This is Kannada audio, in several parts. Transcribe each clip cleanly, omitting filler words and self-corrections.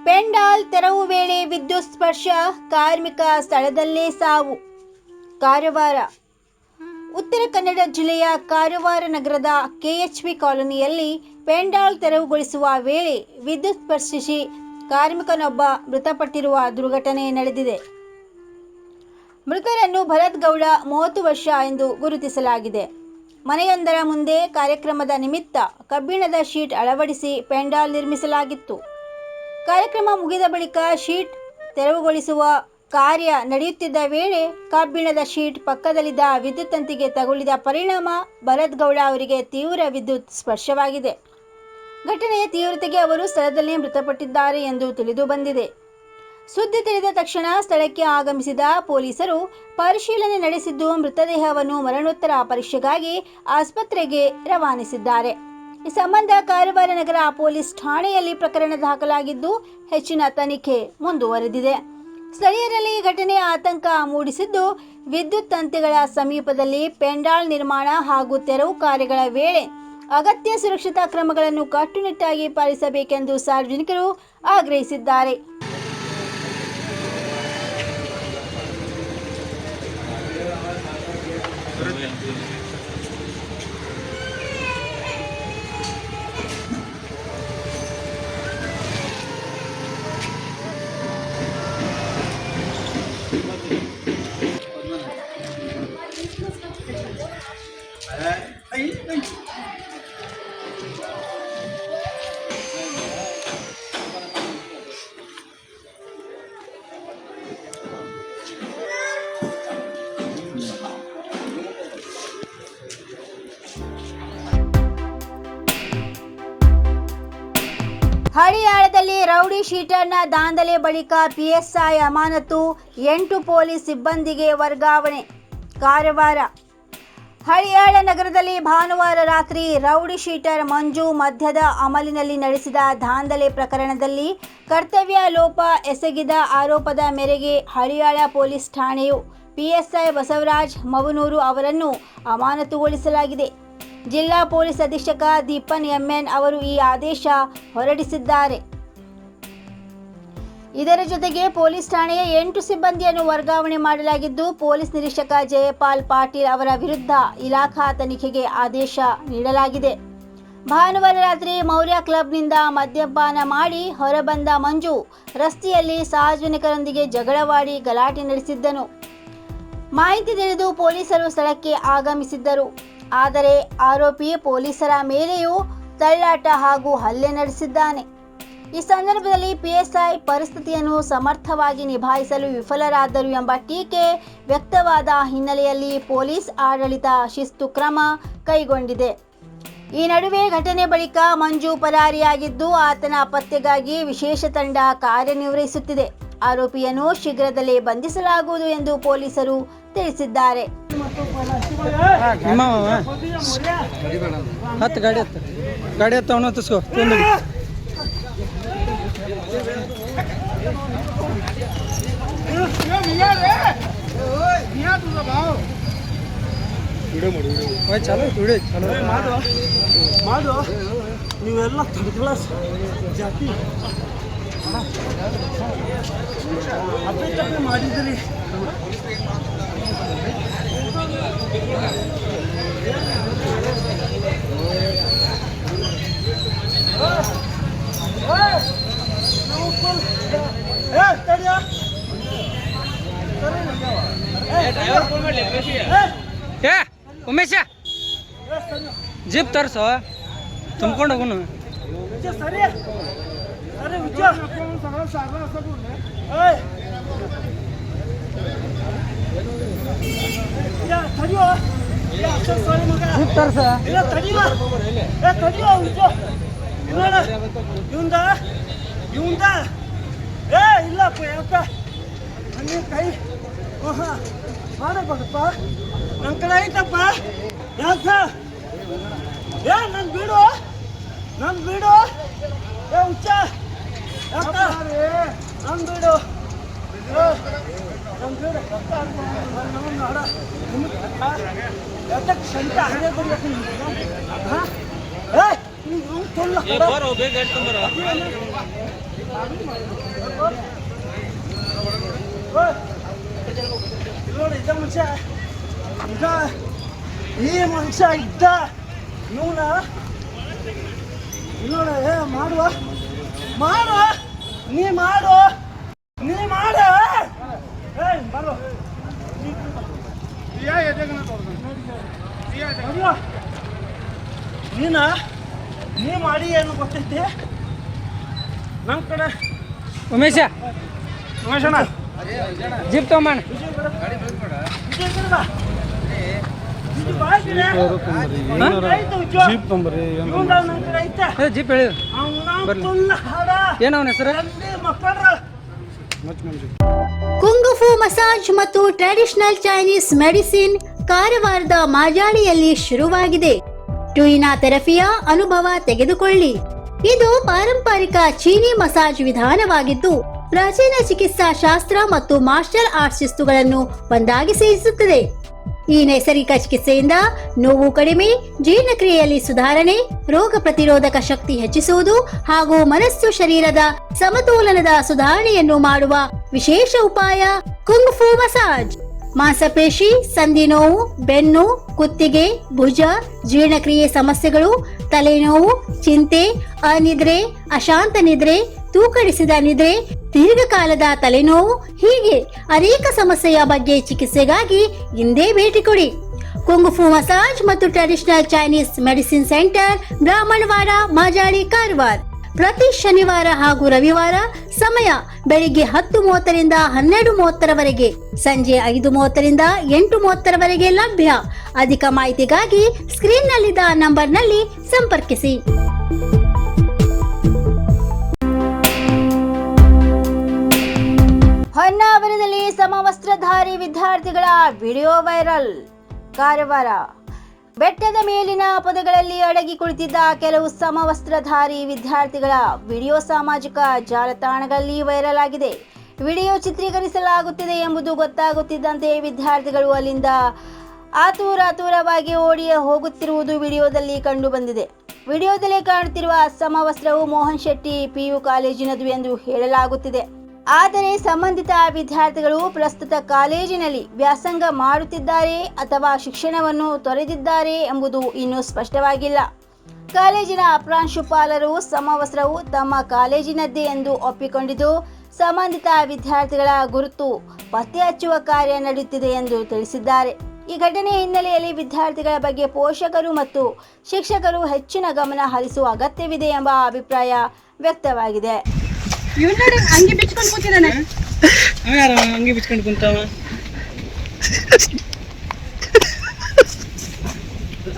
ಪೆಂಡಾಲ್ ತೆರವು ವೇಳೆ ವಿದ್ಯುತ್ ಸ್ಪರ್ಶ, ಕಾರ್ಮಿಕ ಸ್ಥಳದಲ್ಲೇ ಸಾವು. ಕಾರವಾರ. ಉತ್ತರ ಕನ್ನಡ ಜಿಲ್ಲೆಯ ಕಾರವಾರ ನಗರದ ಕೆಎಚ್ಪಿ ಕಾಲೋನಿಯಲ್ಲಿ ಪೆಂಡಾಲ್ ತೆರವುಗೊಳಿಸುವ ವೇಳೆ ವಿದ್ಯುತ್ ಸ್ಪರ್ಶಿಸಿ ಕಾರ್ಮಿಕನೊಬ್ಬ ಮೃತಪಟ್ಟಿರುವ ದುರ್ಘಟನೆ ನಡೆದಿದೆ. ಮೃತರನ್ನು ಭರತ್ ಗೌಡ 30 ವರ್ಷ ಎಂದು ಗುರುತಿಸಲಾಗಿದೆ. ಮನೆಯೊಂದರ ಮುಂದೆ ಕಾರ್ಯಕ್ರಮದ ನಿಮಿತ್ತ ಕಬ್ಬಿಣದ ಶೀಟ್ ಅಳವಡಿಸಿ ಪೆಂಡಾಲ್ ನಿರ್ಮಿಸಲಾಗಿತ್ತು. ಕಾರ್ಯಕ್ರಮ ಮುಗಿದ ಬಳಿಕ ಶೀಟ್ ತೆರವುಗೊಳಿಸುವ ಕಾರ್ಯ ನಡೆಯುತ್ತಿದ್ದ ವೇಳೆ ಕಬ್ಬಿಣದ ಶೀಟ್ ಪಕ್ಕದಲ್ಲಿದ್ದ ವಿದ್ಯುತ್ ತಂತಿಗೆ ತಗುಲಿದ ಪರಿಣಾಮ ಭರತ್ ಗೌಡ ಅವರಿಗೆ ತೀವ್ರ ವಿದ್ಯುತ್ ಸ್ಪರ್ಶವಾಗಿದೆ. ಘಟನೆಯ ತೀವ್ರತೆಗೆ ಅವರು ಸ್ಥಳದಲ್ಲೇ ಮೃತಪಟ್ಟಿದ್ದಾರೆ ಎಂದು ತಿಳಿದು ಬಂದಿದೆ. ಸುದ್ದಿ ತಿಳಿದ ತಕ್ಷಣ ಸ್ಥಳಕ್ಕೆ ಆಗಮಿಸಿದ ಪೊಲೀಸರು ಪರಿಶೀಲನೆ ನಡೆಸಿದ್ದು ಮೃತದೇಹವನ್ನು ಮರಣೋತ್ತರ ಪರೀಕ್ಷೆಗಾಗಿ ಆಸ್ಪತ್ರೆಗೆ ರವಾನಿಸಿದ್ದಾರೆ. ಈ ಸಂಬಂಧ ಕಾರವಾರ ನಗರ ಪೊಲೀಸ್ ಠಾಣೆಯಲ್ಲಿ ಪ್ರಕರಣ ದಾಖಲಾಗಿದ್ದು ಹೆಚ್ಚಿನ ತನಿಖೆ ಮುಂದುವರೆದಿದೆ. ಸ್ಥಳೀಯರಲ್ಲಿ ಈ ಘಟನೆ ಆತಂಕ ಮೂಡಿಸಿದ್ದು, ವಿದ್ಯುತ್ ತಂತಿಗಳ ಸಮೀಪದಲ್ಲಿ ಪೆಂಡಾಲ್ ನಿರ್ಮಾಣ ಹಾಗೂ ತೆರವು ಕಾರ್ಯಗಳ ವೇಳೆ ಅಗತ್ಯ ಸುರಕ್ಷತಾ ಕ್ರಮಗಳನ್ನು ಕಟ್ಟುನಿಟ್ಟಾಗಿ ಪಾಲಿಸಬೇಕೆಂದು ಸಾರ್ವಜನಿಕರು ಆಗ್ರಹಿಸಿದ್ದಾರೆ. ಹಳಿಯಾಳದಲ್ಲಿ ರೌಡಿ ಶೀಟರ್ನ ದಾಂಧಲೆ ಬಳಿಕ ಪಿಎಸ್ಐ ಅಮಾನತು, 8 ಪೊಲೀಸ್ ಸಿಬ್ಬಂದಿಗೆ ವರ್ಗಾವಣೆ. ಕಾರವಾರ. ಹಳಿಯಾಳ ನಗರದಲ್ಲಿ ಭಾನುವಾರ ರಾತ್ರಿ ರೌಡಿ ಶೀಟರ್ ಮಂಜು ಮದ್ಯದ ಅಮಲಿನಲ್ಲಿ ನಡೆಸಿದ ದಾಂಧಲೆ ಪ್ರಕರಣದಲ್ಲಿ ಕರ್ತವ್ಯ ಲೋಪ ಎಸಗಿದ ಆರೋಪದ ಮೇರೆಗೆ ಹಳಿಯಾಳ ಪೊಲೀಸ್ ಠಾಣೆಯು ಪಿಎಸ್ಐ ಬಸವರಾಜ್ ಮವನೂರು ಅವರನ್ನು ಅಮಾನತುಗೊಳಿಸಲಾಗಿದೆ. ಜಿಲ್ಲಾ ಪೊಲೀಸ್ ಅಧೀಕ್ಷಕ ದೀಪನ್ ಎಂಎನ್ ಅವರು ಈ ಆದೇಶ ಹೊರಡಿಸಿದ್ದಾರೆ. ಇದರ ಜೊತೆಗೆ ಪೊಲೀಸ್ ಠಾಣೆಯ 8 ಸಿಬ್ಬಂದಿಯನ್ನು ವರ್ಗಾವಣೆ ಮಾಡಲಾಗಿದ್ದು, ಪೊಲೀಸ್ ನಿರೀಕ್ಷಕ ಜಯಪಾಲ್ ಪಾಟೀಲ್ ಅವರ ವಿರುದ್ಧ ಇಲಾಖಾ ತನಿಖೆಗೆ ಆದೇಶ ನೀಡಲಾಗಿದೆ. ಭಾನುವಾರ ರಾತ್ರಿ ಮೌರ್ಯ ಕ್ಲಬ್ನಿಂದ ಮದ್ಯಪಾನ ಮಾಡಿ ಹೊರಬಂದ ಮಂಜು ರಸ್ತೆಯಲ್ಲಿ ಸಾರ್ವಜನಿಕರೊಂದಿಗೆ ಜಗಳವಾಡಿ ಗಲಾಟೆ ನಡೆಸಿದ್ದನು. ಮಾಹಿತಿ ತಿಳಿದು ಪೊಲೀಸರು ಸ್ಥಳಕ್ಕೆ ಆಗಮಿಸಿದ್ದರು. ಆದರೆ ಆರೋಪಿ ಪೊಲೀಸರ ಮೇಲೆಯೂ ತಳ್ಳಾಟ ಹಾಗೂ ಹಲ್ಲೆ ನಡೆಸಿದ್ದಾನೆ. ಈ ಸಂದರ್ಭದಲ್ಲಿ ಪಿಎಸ್ಐ ಪರಿಸ್ಥಿತಿಯನ್ನು ಸಮರ್ಥವಾಗಿ ನಿಭಾಯಿಸಲು ವಿಫಲರಾದರು ಎಂಬ ಟೀಕೆ ವ್ಯಕ್ತವಾದ ಹಿನ್ನೆಲೆಯಲ್ಲಿ ಪೊಲೀಸ್ ಆಡಳಿತ ಶಿಸ್ತು ಕ್ರಮ ಕೈಗೊಂಡಿದೆ. ಈ ನಡುವೆ ಘಟನೆ ಬಳಿಕ ಮಂಜು ಪರಾರಿಯಾಗಿದ್ದು, ಆತನ ಪತ್ತೆಗಾಗಿ ವಿಶೇಷ ತಂಡ ಕಾರ್ಯನಿರ್ವಹಿಸುತ್ತಿದೆ. ಆರೋಪಿಯನ್ನು ಶೀಘ್ರದಲ್ಲೇ ಬಂಧಿಸಲಾಗುವುದು ಎಂದು ಪೊಲೀಸರು ತಿಳಿಸಿದ್ದಾರೆ. ನೀವೆಲ್ಲ ಥರ್ಡ್ ಕ್ಲಾಸ್ ಜಾತಿ ಅಪ್ಪೆ ಮಾಡಿದ್ರಿ. ಉಮೇಶ ಜೀಪ್ ತರ್ಸೋ ತುಂಬ್ಕೊಂಡು ಹೋಗುನು. ಸರಿ ಅರೆ ತಡಿಯೋ ಜೀಪ್ ತರ್ಸ ತಡಿಯೋ ಇವಂದ ಇಲ್ಲಪ್ಪ ಯಾಕ ಹಂಗೆ ಕೈ ಮಾಡಬೇಕಪ್ಪ. ನನ್ನ ಕಡೆ ಐತಪ್ಪ. ಯಾಕ ನನ್ ಬಿಡು ಹುಚ್ಚ ಯಾಕ ನನ್ ಬಿಡು ಸಂತ ಹಣೆ ಬರ್ಬೇಕು. ನೋಡಿ ಇದ್ದ ಮನುಷ್ಯ ಈಗ ಈ ಮನುಷ್ಯ ಇದ್ದ ಇವನ ನೋಡ ಮಾಡುವ ಮಾಡುವ ನೀ ಮಾಡು ನೀ ಮಾಡ ಬರೋ ನೀನ ನೀ ಮಾಡಿ ಏನು ಗೊತ್ತೈತಿ ನನ್ನ ಕಡೆ ಉಮೇಶ ಉಮೇಶಣ್ಣ ಜೀಪ್ ತಗೊಂಬಣ್ಣ ಜೀಪ್ ಹೇಳಿ ಏನು ಅವನ ಹೆಸರು ಕುಂಗುಫು ಮಸಾಜ್ ಮತ್ತು ಟ್ರೆಡಿಷನಲ್ ಚೈನೀಸ್ ಮೆಡಿಸಿನ್ ಕಾರವಾರದ ಮಾಜಾಳಿಯಲ್ಲಿ ಶುರುವಾಗಿದೆ. ಟುಯಿನಾ ಥೆರಪಿಯ ಅನುಭವ ತೆಗೆದುಕೊಳ್ಳಿ. ಇದು ಪಾರಂಪರಿಕ ಚೀನಿ ಮಸಾಜ್ ವಿಧಾನವಾಗಿದ್ದು ಪ್ರಾಚೀನ ಚಿಕಿತ್ಸಾ ಶಾಸ್ತ್ರ ಮತ್ತು ಮಾರ್ಷಲ್ ಆರ್ಟ್ಸ್ ಶಿಸ್ತುಗಳನ್ನು ಒಂದಾಗಿ ಸೇರಿಸುತ್ತದೆ. ಈ ನೈಸರ್ಗಿಕ ಚಿಕಿತ್ಸೆಯಿಂದ ನೋವು ಕಡಿಮೆ, ಜೀರ್ಣಕ್ರಿಯೆಯಲ್ಲಿ ಸುಧಾರಣೆ, ರೋಗ ಪ್ರತಿರೋಧಕ ಶಕ್ತಿ ಹೆಚ್ಚಿಸುವುದು ಹಾಗೂ ಮನಸ್ಸು ಶರೀರದ ಸಮತೋಲನದ ಸುಧಾರಣೆಯನ್ನು ಮಾಡುವ ವಿಶೇಷ ಉಪಾಯ ಕುಂಗ್ಫು ಮಸಾಜ್. ಮಾಂಸಪೇಶಿ, ಸಂಧಿ ನೋವು, ಬೆನ್ನು, ಕುತ್ತಿಗೆ, ಭುಜ, ಜೀರ್ಣಕ್ರಿಯೆ ಸಮಸ್ಯೆಗಳು, ತಲೆನೋವು, ಚಿಂತೆ, ಅನಿದ್ರೆ, ಅಶಾಂತ ನಿದ್ರೆ, ತೂಕಡಿಸಿದ ನಿದ್ರೆ, ದೀರ್ಘಕಾಲದ ತಲೆನೋವು ಹೀಗೆ ಅನೇಕ ಸಮಸ್ಯೆಯ ಬಗ್ಗೆ ಚಿಕಿತ್ಸೆಗಾಗಿ ಇಂದೇ ಭೇಟಿ ಕೊಡಿ. ಕುಂಗುಫು ಮಸಾಜ್ ಮತ್ತು traditional Chinese medicine centre, Brahmanawada, Majali, Karwar. ಪ್ರತಿ ಶನಿವಾರ ಹಾಗೂ ರವಿವಾರ. ಸಮಯ ಬೆಳಿಗ್ಗೆ 10:30ರಿಂದ 12:30ರವರೆಗೆ, ಸಂಜೆ 5:30ರಿಂದ 8:30ರವರೆಗೆ ಲಭ್ಯ. ಅಧಿಕ ಮಾಹಿತಿಗಾಗಿ ಸ್ಕ್ರೀನ್ನಲ್ಲಿದ್ದ ನಂಬರ್ನಲ್ಲಿ ಸಂಪರ್ಕಿಸಿ. ಹೊನ್ನಾವರದಲ್ಲಿ ಸಮವಸ್ತ್ರಧಾರಿ ವಿದ್ಯಾರ್ಥಿಗಳ ವಿಡಿಯೋ ವೈರಲ್. ಕಾರವಾರ ಬೆಟ್ಟದ ಮೇಲಿನ ಪೊದೆಗಳಲ್ಲಿ ಅಡಗಿ ಕುಳಿತಿದ್ದ ಕೆಲವು ಸಮವಸ್ತ್ರಧಾರಿ ವಿದ್ಯಾರ್ಥಿಗಳ ವಿಡಿಯೋ ಸಾಮಾಜಿಕ ಜಾಲತಾಣಗಳಲ್ಲಿ ವೈರಲ್ ಆಗಿದೆ. ವಿಡಿಯೋ ಚಿತ್ರೀಕರಿಸಲಾಗುತ್ತಿದೆ ಎಂಬುದು ಗೊತ್ತಾಗುತ್ತಿದ್ದಂತೆ ವಿದ್ಯಾರ್ಥಿಗಳು ಅಲ್ಲಿಂದ ಆತುರವಾಗಿ ಓಡಿ ಹೋಗುತ್ತಿರುವುದು ವಿಡಿಯೋದಲ್ಲಿ ಕಂಡು ಬಂದಿದೆ. ವಿಡಿಯೋದಲ್ಲಿ ಕಾಣುತ್ತಿರುವ ಸಮವಸ್ತ್ರವು ಮೋಹನ್ ಶೆಟ್ಟಿ PU ಕಾಲೇಜಿನದು ಎಂದು ಹೇಳಲಾಗುತ್ತಿದೆ. ಆದರೆ ಸಂಬಂಧಿತ ವಿದ್ಯಾರ್ಥಿಗಳು ಪ್ರಸ್ತುತ ಕಾಲೇಜಿನಲ್ಲಿ ವ್ಯಾಸಂಗ ಮಾಡುತ್ತಿದ್ದಾರೆ ಅಥವಾ ಶಿಕ್ಷಣವನ್ನು ತೊರೆದಿದ್ದಾರೆ ಎಂಬುದು ಇನ್ನೂ ಸ್ಪಷ್ಟವಾಗಿಲ್ಲ. ಕಾಲೇಜಿನ ಪ್ರಾಂಶುಪಾಲರು ಸಮವಸ್ತ್ರವು ತಮ್ಮ ಕಾಲೇಜಿನದ್ದೇ ಎಂದು ಒಪ್ಪಿಕೊಂಡಿದ್ದು ಸಂಬಂಧಿತ ವಿದ್ಯಾರ್ಥಿಗಳ ಗುರುತು ಪತ್ತೆ ಹಚ್ಚುವ ಕಾರ್ಯ ನಡೆಯುತ್ತಿದೆ ಎಂದು ತಿಳಿಸಿದ್ದಾರೆ. ಈ ಘಟನೆ ಹಿನ್ನೆಲೆಯಲ್ಲಿ ವಿದ್ಯಾರ್ಥಿಗಳ ಬಗ್ಗೆ ಪೋಷಕರು ಮತ್ತು ಶಿಕ್ಷಕರು ಹೆಚ್ಚಿನ ಗಮನ ಹರಿಸುವ ಅಗತ್ಯವಿದೆ ಎಂಬ ಅಭಿಪ್ರಾಯ ವ್ಯಕ್ತವಾಗಿದೆ. ಅಂಗಿ ಬಿಚ್ಕೊಂಡು ಕೂತಿದ್ದಾನೆ. ಅಂಗಿ ಬಿಚ್ಕೊಂಡು ಕುಂತಾವ.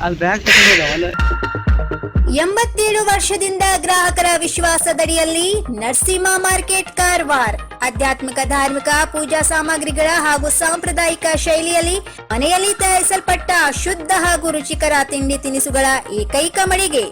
ಅಲ್ಲಿ ಬ್ಯಾಗ್ ತಗೊಂಡಿದ್ದಾವಲ್ಲ. 87 ವರ್ಷದಿಂದ ಗ್ರಾಹಕರ ವಿಶ್ವಾಸದಡಿಯಲ್ಲಿ ನರಸಿಂಹ ಮಾರ್ಕೆಟ್, ಕಾರವಾರ. ಆಧ್ಯಾತ್ಮಿಕ, ಧಾರ್ಮಿಕ, ಪೂಜಾ ಸಾಮಗ್ರಿಗಳ ಹಾಗೂ ಸಾಂಪ್ರದಾಯಿಕ ಶೈಲಿಯಲ್ಲಿ ಮನೆಯಲ್ಲಿ ತಯಾರಿಸಲ್ಪಟ್ಟ ಶುದ್ಧ ಹಾಗೂ ರುಚಿಕರ ತಿಂಡಿ ತಿನಿಸುಗಳ ಏಕೈಕ ಮಳಿಗೆ.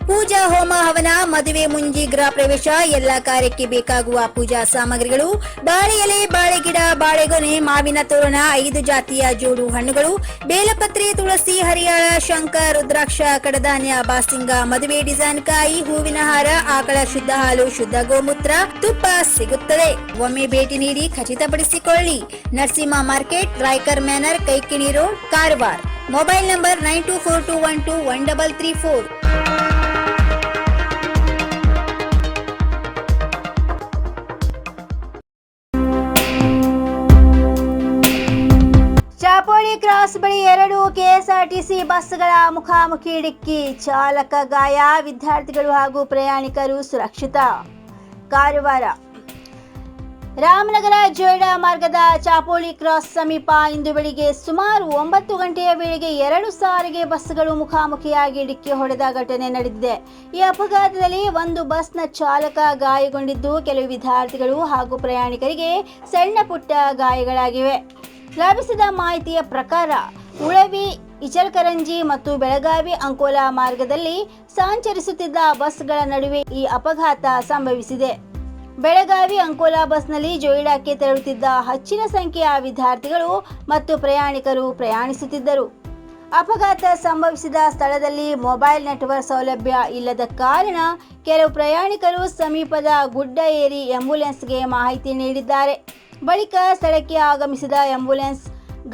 ಪೂಜಾ, ಹೋಮ, ಹವನ, ಮದುವೆ, ಮುಂಜಿ, ಗೃಹ ಪ್ರವೇಶ ಎಲ್ಲ ಕಾರ್ಯಕ್ಕೆ ಬೇಕಾಗುವ ಪೂಜಾ ಸಾಮಗ್ರಿಗಳು, ಬಾಳೆ ಎಲೆ, ಬಾಳೆಗಿಡ, ಬಾಳೆಗೊನೆ, ಮಾವಿನ ತೋರಣ, 5 ಜಾತಿಯ ಜೋಡು ಹಣ್ಣುಗಳು, ಬೇಲಪತ್ರೆ, ತುಳಸಿ, ಹರಿಯಾಳ, ಶಂಖ, ರುದ್ರಾಕ್ಷ, ಕಡಧಾನ್ಯ, ಬಾಸಿಂಗ, ಮದುವೆ ಡಿಸೈನ್ ಕಾಯಿ, ಹೂವಿನ ಹಾರ, ಆಕಳ ಶುದ್ಧ ಹಾಲು, ಶುದ್ಧ ಗೋಮೂತ್ರ, ತುಪ್ಪ ಸಿಗುತ್ತದೆ. ಒಮ್ಮೆ ಭೇಟಿ ನೀಡಿ ಖಚಿತಪಡಿಸಿಕೊಳ್ಳಿ. Narasimha market, Raikar manor, Kaikini road, Karwar. Mobile number 9242121334. Chapoli cross ಬಳಿ 2 KSRTC ಬಸ್ಗಳ ಮುಖಾಮುಖಿ ಡಿಕ್ಕಿ, ಚಾಲಕ ಗಾಯ, ವಿದ್ಯಾರ್ಥಿಗಳು ಹಾಗೂ ಪ್ರಯಾಣಿಕರು ಸುರಕ್ಷಿತ. ಕಾರವಾರ ರಾಮನಗರ ಜೋಯಿಡಾ ಮಾರ್ಗದ ಚಾಪೋಳಿ ಕ್ರಾಸ್ ಸಮೀಪ ಇಂದು ಬೆಳಿಗ್ಗೆ ಸುಮಾರು 9 ಗಂಟೆಯ ವೇಳೆಗೆ 2 ಸಾರಿಗೆ ಬಸ್ಗಳು ಮುಖಾಮುಖಿಯಾಗಿ ಡಿಕ್ಕಿ ಹೊಡೆದ ಘಟನೆ ನಡೆದಿದೆ. ಈ ಅಪಘಾತದಲ್ಲಿ ಒಂದು ಬಸ್ನ ಚಾಲಕ ಗಾಯಗೊಂಡಿದ್ದು ಕೆಲವು ವಿದ್ಯಾರ್ಥಿಗಳು ಹಾಗೂ ಪ್ರಯಾಣಿಕರಿಗೆ ಸಣ್ಣ ಪುಟ್ಟ ಗಾಯಗಳಾಗಿವೆ. ಲಭಿಸಿದ ಮಾಹಿತಿಯ ಪ್ರಕಾರ ಉಳವಿ, ಇಚಲಕರಂಜಿ ಮತ್ತು ಬೆಳಗಾವಿ ಅಂಕೋಲಾ ಮಾರ್ಗದಲ್ಲಿ ಸಂಚರಿಸುತ್ತಿದ್ದ ಬಸ್ಗಳ ನಡುವೆ ಈ ಅಪಘಾತ ಸಂಭವಿಸಿದೆ. ಬೆಳಗಾವಿ ಅಂಕೋಲಾ ಬಸ್ನಲ್ಲಿ ಜೋಯಿಡಾಕ್ಕೆ ತೆರಳುತ್ತಿದ್ದ ಹೆಚ್ಚಿನ ಸಂಖ್ಯೆಯ ವಿದ್ಯಾರ್ಥಿಗಳು ಮತ್ತು ಪ್ರಯಾಣಿಕರು ಪ್ರಯಾಣಿಸುತ್ತಿದ್ದರು. ಅಪಘಾತ ಸಂಭವಿಸಿದ ಸ್ಥಳದಲ್ಲಿ ಮೊಬೈಲ್ ನೆಟ್ವರ್ಕ್ ಸೌಲಭ್ಯ ಇಲ್ಲದ ಕಾರಣ ಕೆಲವು ಪ್ರಯಾಣಿಕರು ಸಮೀಪದ ಗುಡ್ಡ ಏರಿ ಆಂಬ್ಯುಲೆನ್ಸ್ಗೆ ಮಾಹಿತಿ ನೀಡಿದ್ದಾರೆ. ಬಳಿಕ ಸ್ಥಳಕ್ಕೆ ಆಗಮಿಸಿದ ಆಂಬ್ಯುಲೆನ್ಸ್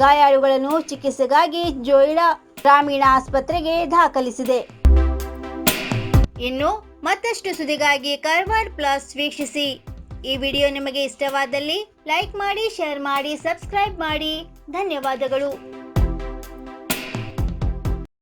ಗಾಯಾಳುಗಳನ್ನು ಚಿಕಿತ್ಸೆಗಾಗಿ ಜೋಯಿಡಾ ಗ್ರಾಮೀಣ ಆಸ್ಪತ್ರೆಗೆ ದಾಖಲಿಸಿದೆ. ಇನ್ನು ಮತ್ತಷ್ಟು ಸುದ್ದಿಗಾಗಿ ಕಾರ್ವಾರ್ ಪ್ಲಸ್ ವೀಕ್ಷಿಸಿ. ಈ ವಿಡಿಯೋ ನಿಮಗೆ ಇಷ್ಟವಾದಲ್ಲಿ ಲೈಕ್ ಮಾಡಿ, ಶೇರ್ ಮಾಡಿ, ಸಬ್ಸ್ಕ್ರೈಬ್ ಮಾಡಿ. ಧನ್ಯವಾದಗಳು.